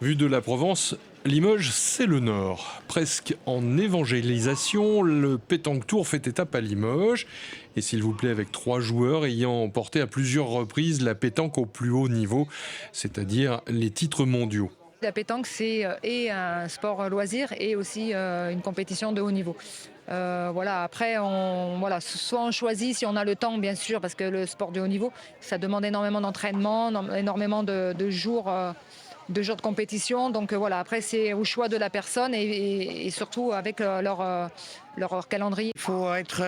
Vu de la Provence, Limoges, c'est le Nord. Presque en évangélisation, le Pétanque Tour fait étape à Limoges. Et s'il vous plaît, avec 3 joueurs ayant porté à plusieurs reprises la pétanque au plus haut niveau, c'est-à-dire les titres mondiaux. La pétanque, c'est et un sport loisir et aussi une compétition de haut niveau. Voilà, après, soit on choisit si on a le temps, bien sûr, parce que le sport de haut niveau, ça demande énormément d'entraînement, énormément de jours de compétition. Donc voilà, après, c'est au choix de la personne et surtout avec leur calendrier. Il faut être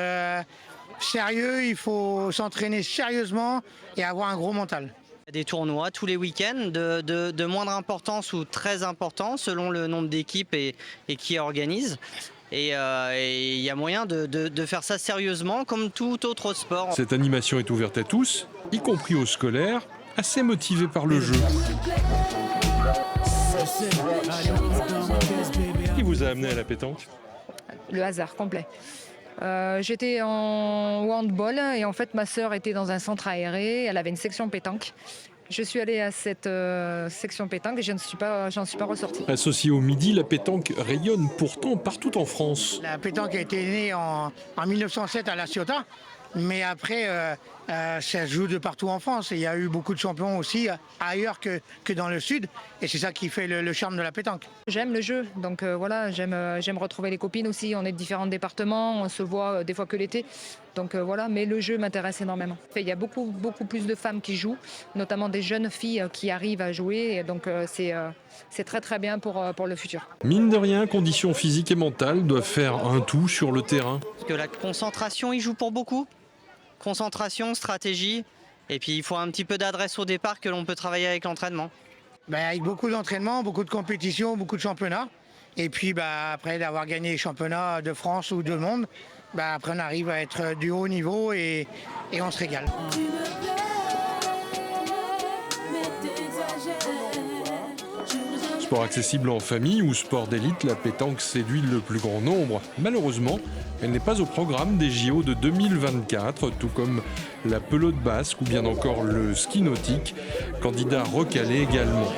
sérieux, il faut s'entraîner sérieusement et avoir un gros mental. Des tournois tous les week-ends de moindre importance ou très importants selon le nombre d'équipes et qui organise. Et il y a moyen de faire ça sérieusement comme tout autre sport. Cette animation est ouverte à tous, y compris aux scolaires, assez motivés par le jeu. Qui vous a amené à la pétanque ? Le hasard complet. J'étais en handball et en fait ma sœur était dans un centre aéré, elle avait une section pétanque. Je suis allée à cette section pétanque et j'en suis pas ressortie. Associée au Midi, la pétanque rayonne pourtant partout en France. La pétanque a été née en 1907 à La Ciotat, mais après ça se joue de partout en France. Et il y a eu beaucoup de champions aussi ailleurs que dans le sud et c'est ça qui fait le charme de la pétanque. J'aime le jeu, donc voilà, j'aime retrouver les copines aussi. On est de différents départements, on se voit des fois que l'été. Donc voilà, mais le jeu m'intéresse énormément. Il y a beaucoup plus de femmes qui jouent, notamment des jeunes filles qui arrivent à jouer. Et donc c'est très très bien pour le futur. Mine de rien, conditions physiques et mentales doivent faire un tout sur le terrain. Parce que la concentration, il joue pour beaucoup. Concentration, stratégie, et puis il faut un petit peu d'adresse au départ que l'on peut travailler avec l'entraînement. Avec beaucoup d'entraînement, beaucoup de compétitions, beaucoup de championnats. Et puis après d'avoir gagné les championnats de France ou de monde, après on arrive à être du haut niveau et on se régale. Sport accessible en famille ou sport d'élite, la pétanque séduit le plus grand nombre. Malheureusement, elle n'est pas au programme des JO de 2024, tout comme la pelote basque ou bien encore le ski nautique, candidat recalé également.